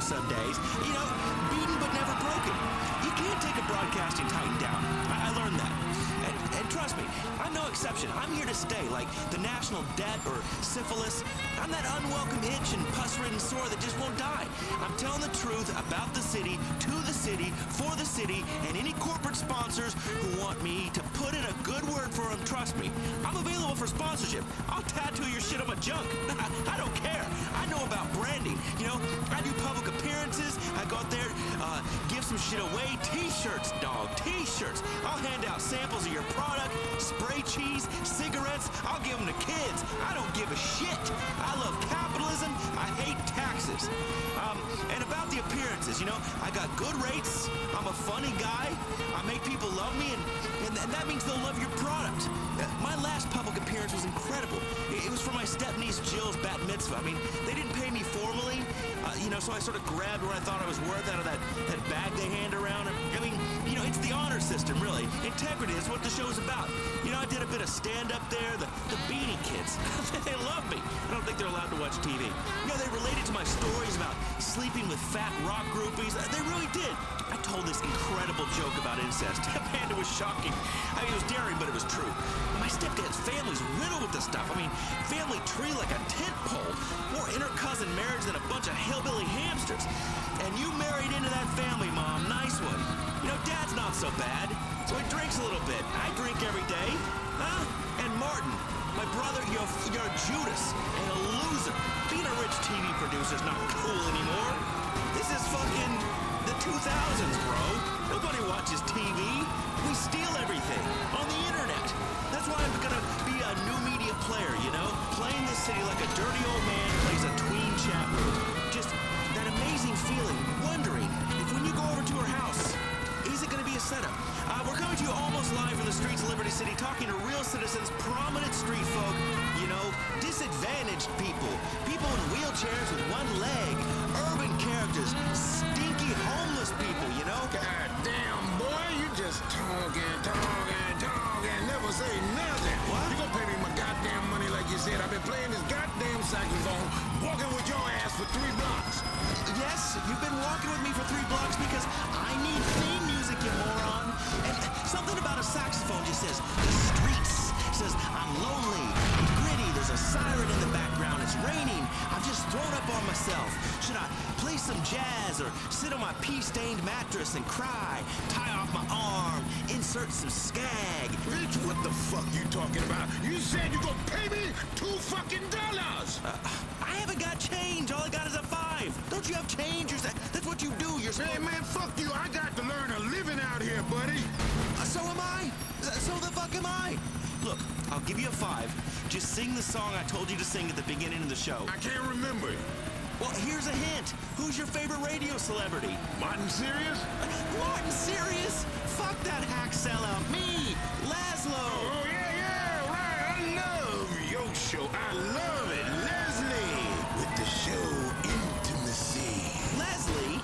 some days. You know, beaten but never broken. You can't take a broadcasting titan down. I learned that. And trust me, I'm no exception. I'm here to stay, like the national debt or syphilis. I'm that unwelcome itch and pus-ridden sore that just won't die. I'm telling the truth about the city, to the city, for the city, and any corporate sponsors who want me to put in a good word for them. Trust me, I'm available for sponsorship. I'll tattoo your shit on my junk. I don't care. I know about branding. You know, I do public appearances. I go out there, give some shit away. T-shirts, dog, T-shirts. I'll hand out samples of your product, spray cheese, cigarettes. I'll give them to kids. I don't give a shit. I love capitalism. I hate taxes. And about the appearances, you know, I got good rates. I'm a funny guy. I make people love me, and that means they'll love your product. My last public appearance was incredible. It was for my step-niece Jill's bat mitzvah. I mean, they didn't pay me formally, you know, so I sort of grabbed what I thought I was worth out of that bag they hand around. I mean, you know, it's the honor system, really. Integrity is what the show's about. You know, I did a bit of stand-up there. The Beanie Kids, they love me. I don't think they're allowed to watch TV. You know, they related to my stories about sleeping with fat rock groupies. They really did. I told this incredible joke about incest. Man, it was shocking. I mean, it was daring, but it was true. My stepdad's family's riddled with this stuff. I mean, family tree like a tent pole. More inter-cousin marriage than a bunch of hillbilly hamsters. And you married into that family, Mom. Nice one. You know, Dad's not so bad. So he drinks a little bit. I drink every day. Huh? And Martin, my brother, you're a Judas and a loser. Being a rich TV producer's not cool anymore. This is fucking the 2000s, bro. Nobody watches TV. We steal everything on the internet. That's why I'm gonna be a new media player, you know? Playing this city like a dirty old man plays a tween chat room. Just that amazing feeling, wondering if when you go over to her house, is it gonna be a setup? We're coming to you almost live from the streets of Liberty City, talking to real citizens, prominent street folk, you know, disadvantaged people, people in wheelchairs with one leg, urban characters, stinky homeless people, you know? God damn, boy, you just talking, never say nothing. What? You gonna pay me my goddamn money like you said. I've been playing this goddamn saxophone, walking with your ass for 3 blocks. Yes, you've been walking with me for 3 blocks because I need theme music, you moron. And something about a saxophone just says, the streets. Says, I'm lonely, I'm gritty, there's a siren in the background, it's raining, I've just thrown up on myself. Should I play some jazz or sit on my pee-stained mattress and cry, tie off my arm, insert some skag? Bitch, what the fuck you talking about? You said you gonna pay me $2 fucking. I haven't got change, all I got is a 5. Don't you have change? That's what you do, you're Hey, man, fuck you. I got to learn a living out here, buddy. So am I. So the fuck am I. Look, I'll give you a 5. Just sing the song I told you to sing at the beginning of the show. I can't remember it. Well, here's a hint. Who's your favorite radio celebrity? Martin Sirius? Martin Sirius? Fuck that hack sellout. Me, Laszlo. Oh, yeah, right. I love your show. I love it. Leslie with the show Intimacy. Leslie?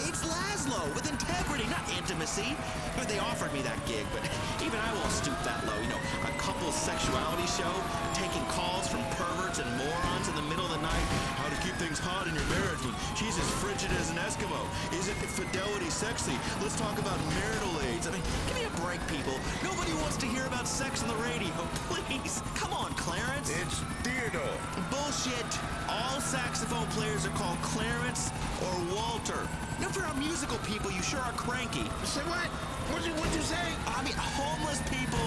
It's Laszlo with integrity, not intimacy. But they offered me that gig, but even I won't stoop that low. You know, a couple's sexuality show, taking calls from perverts and morons in the middle of the night. How to keep things hot in your marriage when she's as frigid as an Eskimo. Isn't fidelity sexy? Let's talk about marital aids. I mean, give me a break, people. Nobody wants to hear about sex on the radio. Please. Come on, Clarence. It's Theodore. Bullshit. All saxophone players are called Clarence or Walter. Now, for our musical people, you sure are cranky. Say what? What'd you say? I mean, homeless people.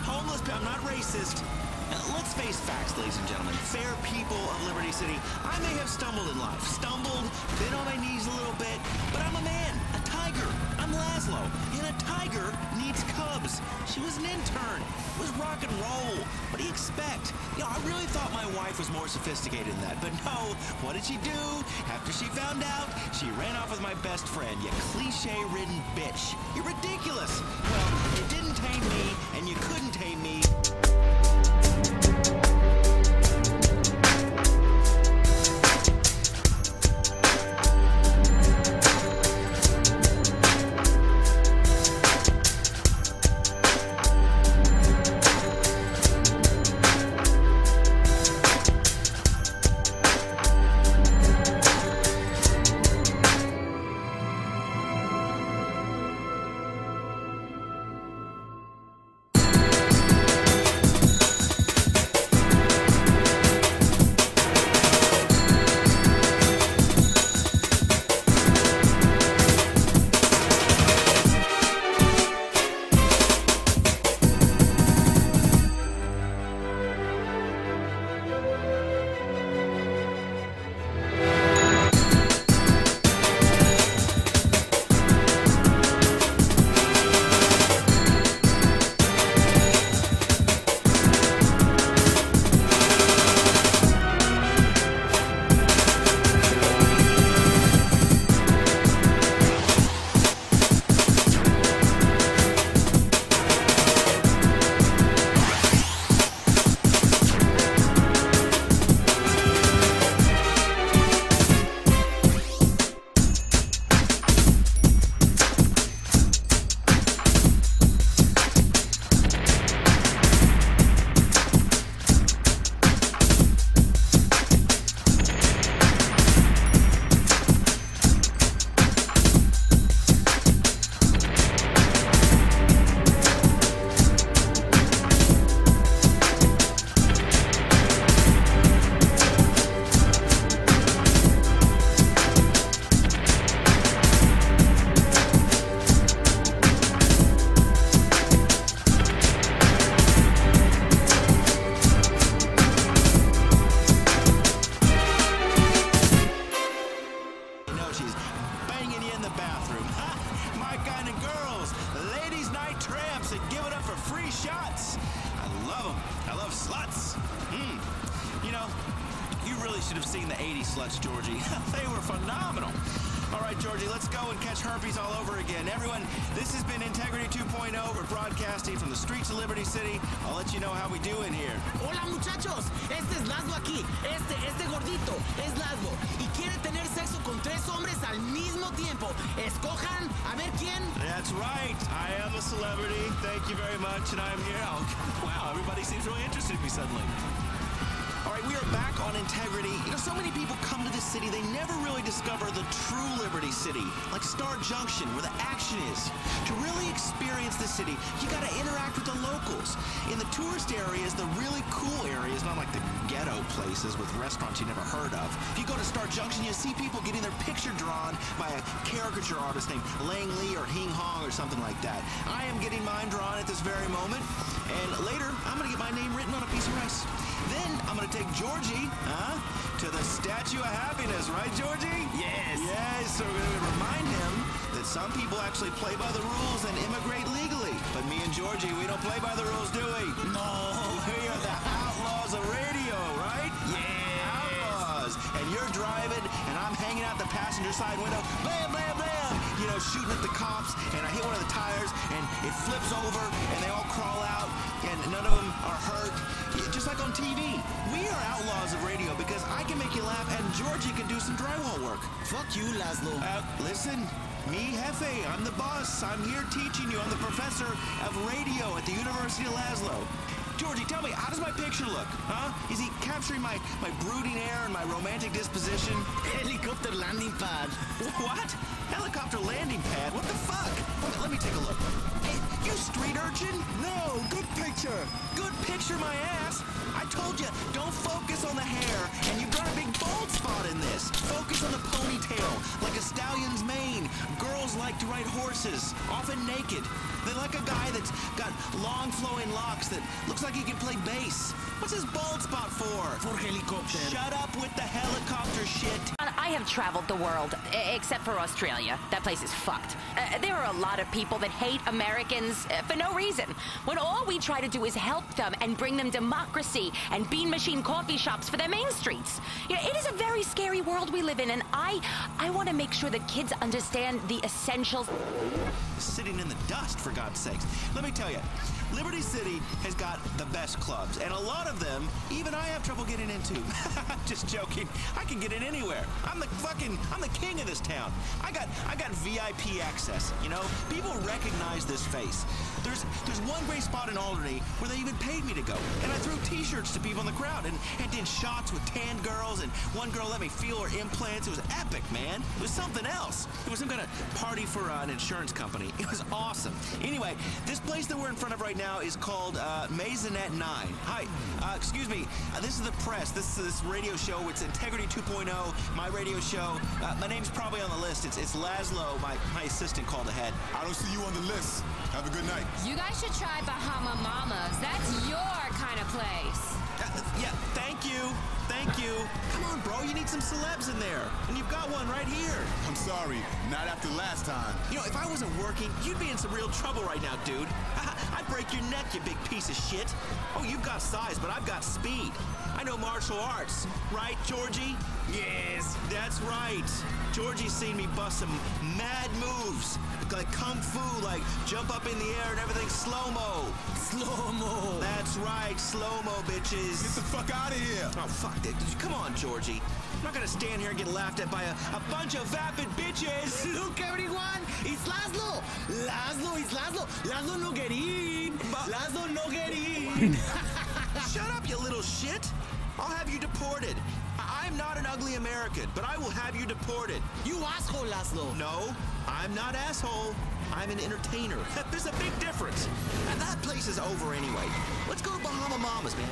I'm not racist. Let's face facts, ladies and gentlemen. Fair people of Liberty City, I may have stumbled in life. Been on my knees a little bit, but I'm a man, a tiger. I'm Laszlo, and a tiger needs cubs. She was an intern. It was rock and roll. What do you expect? You know, I really thought my wife was more sophisticated than that, but no. What did she do? After she found out, she ran off with my best friend, you cliche-ridden bitch. You're ridiculous. Well, you didn't tame me, and you couldn't tame me. bathroom. My kind of girls. Ladies' night tramps that give it up for free shots. I love them. I love sluts. You know, you really should have seen the 80s sluts, Georgie. They were phenomenal. All right, Georgie, let's go and catch herpes all over again. Everyone, this has been Integrity 2.0. We're broadcasting from the streets of Liberty City. I'll let you know how we do in here. Hola, muchachos. Este es Laszlo aquí. Este gordito es Laszlo. Y quiere tener sexo con 3 hombres al mismo tiempo. Escojan a ver quién. That's right. I am a celebrity. Thank you very much. And I'm here. Oh, wow, everybody seems really interested in me suddenly. All right, we are back on Integrity. You know, so many people come to this city, they never really discover the true Liberty City, like Star Junction, where the action is. To really experience the city, you gotta interact with the locals. In the tourist areas, the really cool areas, not like the ghetto places with restaurants you never heard of. If you go to Star Junction, you see people getting their picture drawn by a caricature artist named Lang Lee or Hing Hong or something like that. I am getting mine drawn at this very moment, and later, I'm gonna get my name written on a piece of rice. Then I'm gonna take Georgie, to the Statue of Happiness, right, Georgie? Yes. Yes, so we're gonna remind him that some people actually play by the rules and immigrate legally. But me and Georgie, we don't play by the rules, do we? No. We are the outlaws of radio, right? Yeah. Outlaws. And you're driving, and I'm hanging out the passenger side window, blam, blam, blam, you know, shooting at the cops, and I hit one of the tires, and it flips over, and they all crawl out, and none of them are hurt. Just like on TV. We are outlaws of radio because I can make you laugh and Georgie can do some drywall work. Fuck you, Laszlo. Listen, me, Jefe, I'm the boss. I'm here teaching you. I'm the professor of radio at the University of Laszlo. Georgie, tell me, how does my picture look? Huh? Is he capturing my brooding air and my romantic disposition? Helicopter landing pad. What? Helicopter landing pad? What the fuck? Let me take a look. Hey, you street urchin? No, good picture. Good picture, my ass. I told you, don't focus on the hair, and you've got a big bald spot in this. Focus on the ponytail, like a stallion's mane. Girls like to ride horses, often naked. They like a guy that's got long flowing locks that looks like he can play bass. What's his bald spot for? For helicopter. Shut up with the helicopter shit. I have traveled the world, except for Australia. That place is fucked. There are a lot of people that hate Americans for no reason, when all we try to do is help them and bring them democracy and bean machine coffee shops for their main streets. You know, it is a very scary world we live in, and I want to make sure that kids understand the essentials. Sitting in the dust, for God's sakes. Let me tell you, Liberty City has got the best clubs, and a lot of them, even I have trouble getting into. Just joking. I can get in anywhere. I'm the king of this town. I got VIP access, you know? People recognize this face. There's one great spot in Alderney where they even paid me to go, and I threw t-shirts to people in the crowd and did shots with tan girls, and one girl let me feel her implants. It was epic, man. It was something else. It was some kind of party for an insurance company. It was awesome. Anyway, this place that we're in front of right now is called Maisonette 9. Hi, excuse me. This is the press. This is this radio show. It's Integrity 2.0, my radio show. My name's probably on the list. It's Laszlo, my assistant, called ahead. I don't see you on the list. Have a good night. You guys should try Bahama Mamas. That's your kind of place. Yeah, thank you. Thank you. Come on, bro. You need some celebs in there. And you've got one right here. I'm sorry, not after last time. You know, if I wasn't working, you'd be in some real trouble right now, dude. I'd break your neck, you big piece of shit. Oh, you've got size, but I've got speed. I know martial arts. Right, Georgie? Yes. That's right. Georgie's seen me bust some mad moves. Like kung fu, like jump up in the air and everything slow-mo. Slow-mo. That's right, slow-mo, bitches. Get the fuck out of here. Oh, fuck that. Come on, Georgie. I'm not gonna stand here and get laughed at by a bunch of vapid bitches. Look, everyone, it's Laszlo. Laszlo, it's Laszlo. Laszlo no get in. Laszlo no get in. Shut up, you little shit. I'll have you deported. I'm not an ugly American, but I will have you deported. You asshole, Laszlo. No, I'm not asshole. I'm an entertainer. There's a big difference. And that place is over anyway. Let's go to Bahama Mamas, man.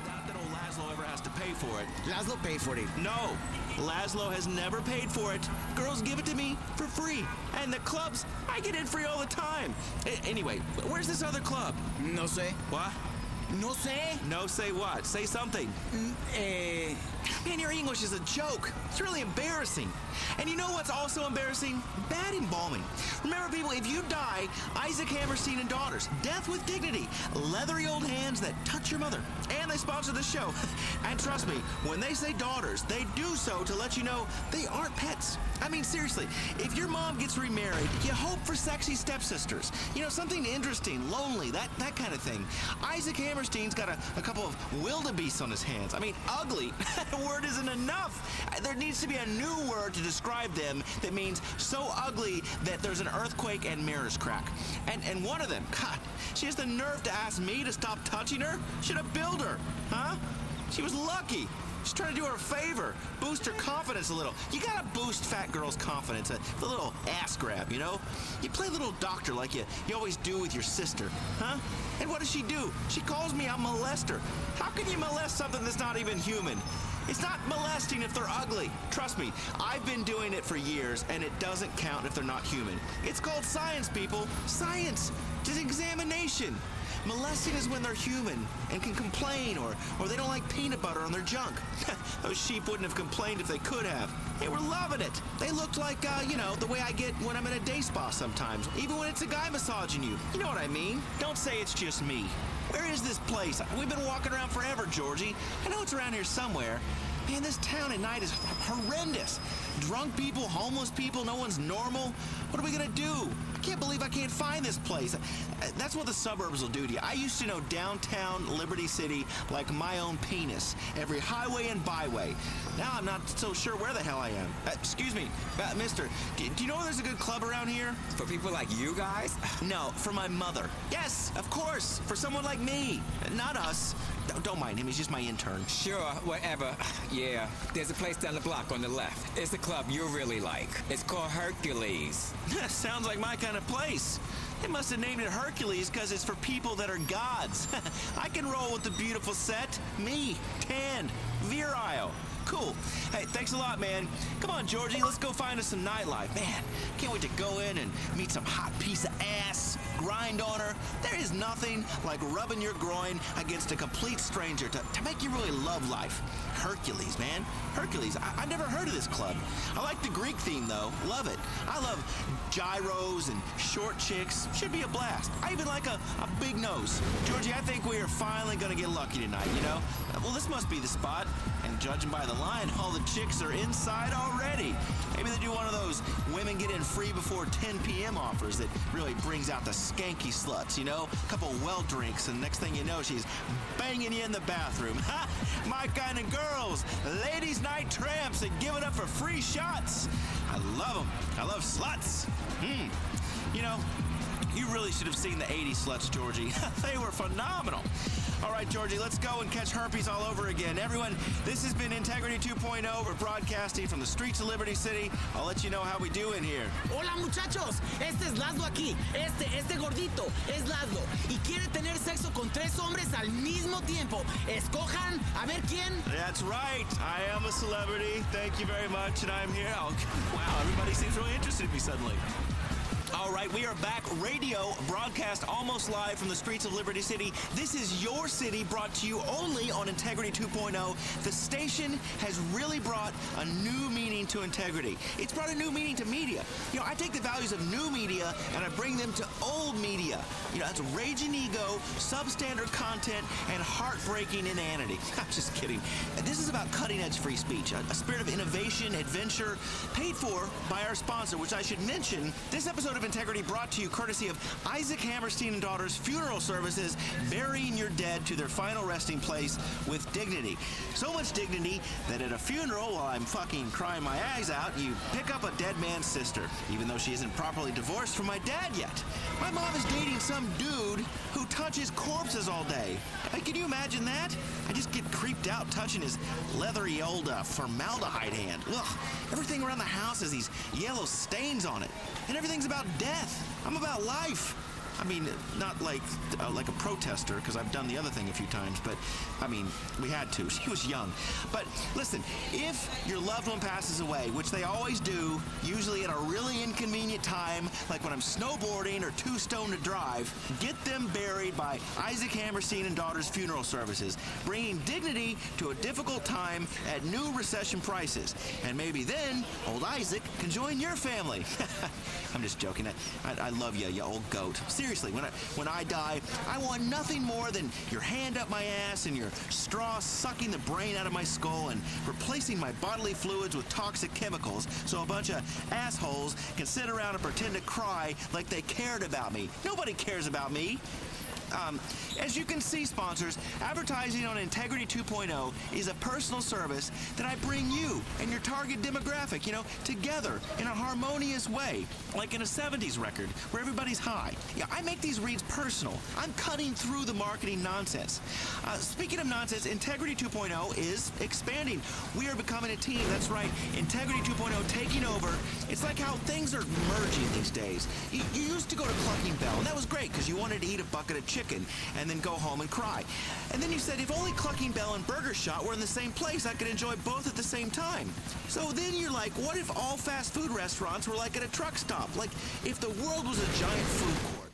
Not that old Laszlo ever has to pay for it. Laszlo pay for it. No, Laszlo has never paid for it. Girls give it to me for free. And the clubs, I get in free all the time. Anyway, where's this other club? No sé. What? No sé. No say what? Say something. Man, your English is a joke. It's really embarrassing. And you know what's also embarrassing? Bad embalming. Remember, people, if you die, Isaac Hammerstein and Daughters, death with dignity, leathery old hands that touch your mother. And they sponsor the show. And trust me, when they say daughters, they do so to let you know they aren't pets. I mean, seriously, if your mom gets remarried, you hope for sexy stepsisters. You know, something interesting, lonely, that kind of thing. Isaac Hammerstein's got a couple of wildebeests on his hands. I mean, ugly. That word isn't enough. There needs to be a new word to describe them that means so ugly that there's an earthquake and mirrors crack. And one of them, God, she has the nerve to ask me to stop touching her? Should have billed her, huh? She was lucky. She's trying to do her a favor, boost her confidence a little. You gotta boost fat girls' confidence, a little ass grab, you know? You play little doctor like you always do with your sister, huh? And what does she do? She calls me a molester. How can you molest something that's not even human? It's not molesting if they're ugly. Trust me, I've been doing it for years, and it doesn't count if they're not human. It's called science, people. Science. Just examination. Molesting is when they're human and can complain or they don't like peanut butter on their junk. Those sheep wouldn't have complained if they could have. They were loving it. They looked like, you know, the way I get when I'm in a day spa sometimes, even when it's a guy massaging you. You know what I mean? Don't say it's just me. Where is this place? We've been walking around forever, Georgie. I know it's around here somewhere. Man, this town at night is horrendous. Drunk people, homeless people, no one's normal. What are we gonna do? I can't believe I can't find this place. That's what the suburbs will do to you. I used to know downtown Liberty City like my own penis. Every highway and byway. Now I'm not so sure where the hell I am. Excuse me, mister, do you know there's a good club around here? For people like you guys? No, for my mother. Yes, of course, for someone like me. Not us. Don't mind him, he's just my intern. Sure, whatever. Yeah, there's a place down the block on the left. It's a club you'll really like. It's called Hercules. Sounds like my kind of place. They must have named it Hercules because it's for people that are gods. I can roll with the beautiful set. Me, tanned, virile. Cool. Hey, thanks a lot, man. Come on, Georgie, let's go find us some nightlife. Man, can't wait to go in and meet some hot piece of ass, grind on her. There is nothing like rubbing your groin against a complete stranger to make you really love life. Hercules, man. Hercules. I've never heard of this club. I like the Greek theme, though. Love it. I love gyros and short chicks. Should be a blast. I even like a big nose. Georgie, I think we are finally going to get lucky tonight, you know? Well, this must be the spot. And judging by the line, all the chicks are inside already. Maybe they do one of those women get in free before 10 p.m. offers that really brings out the skanky sluts, you know? A couple well drinks, and next thing you know, she's banging you in the bathroom. Ha! My kind of girls. Ladies' night tramps and giving up for free shots. I love them. I love sluts. You know, you really should have seen the 80s sluts, Georgie. They were phenomenal. All right, Georgie, let's go and catch herpes all over again. Everyone, this has been Integrity 2.0. We're broadcasting from the streets of Liberty City. I'll let you know how we do in here. Hola, muchachos. Este es Laszlo aquí. Este gordito es Laszlo. Y quiere tener sexo con 3 hombres al mismo tiempo. Escojan a ver quién. That's right. I am a celebrity. Thank you very much, and I'm here. Oh, wow, everybody seems really interested in me suddenly. All right, we are back. Radio broadcast almost live from the streets of Liberty City. This is your city, brought to you only on Integrity 2.0. The station has really brought a new meaning to integrity. It's brought a new meaning to media. You know, I take the values of new media and I bring them to old media. You know, that's raging ego, substandard content, and heartbreaking inanity. I'm just kidding. This is about cutting-edge free speech, a spirit of innovation, adventure, paid for by our sponsor, which I should mention. This episode of Integrity brought to you courtesy of Isaac Hammerstein and Daughters Funeral Services, burying your dead to their final resting place with dignity. So much dignity that at a funeral, while I'm fucking crying my eyes out, you pick up a dead man's sister, even though she isn't properly divorced from my dad yet. My mom is dating some dude who touches corpses all day. Can you imagine that? I just get creeped out touching his leathery old formaldehyde hand. Ugh, everything around the house has these yellow stains on it. And everything's about death. I'm about life. I mean, not like a protester, because I've done the other thing a few times, but, I mean, we had to. She was young. But listen, if your loved one passes away, which they always do, usually at a really inconvenient time, like when I'm snowboarding or too stoned to drive, get them buried by Isaac Hammerstein and Daughters Funeral Services, bringing dignity to a difficult time at new recession prices. And maybe then, old Isaac can join your family. I'm just joking. I love you, you old goat. Seriously, when I die, I want nothing more than your hand up my ass and your straw sucking the brain out of my skull and replacing my bodily fluids with toxic chemicals so a bunch of assholes can sit around and pretend to cry like they cared about me. Nobody cares about me. As you can see, sponsors, advertising on Integrity 2.0 is a personal service that I bring you and your target demographic, together in a harmonious way, like in a 70s record where everybody's high. Yeah, I make these reads personal. I'm cutting through the marketing nonsense. Speaking of nonsense, Integrity 2.0 is expanding. We are becoming a team. That's right, Integrity 2.0 taking over. It's like how things are merging these days. You used to go to Clucking Bell, and that was great because you wanted to eat a bucket of chicken and then go home and cry. And then you said, if only Clucking Bell and Burger Shot were in the same place, I could enjoy both at the same time. So then you're like, what if all fast food restaurants were like at a truck stop? Like if the world was a giant food court?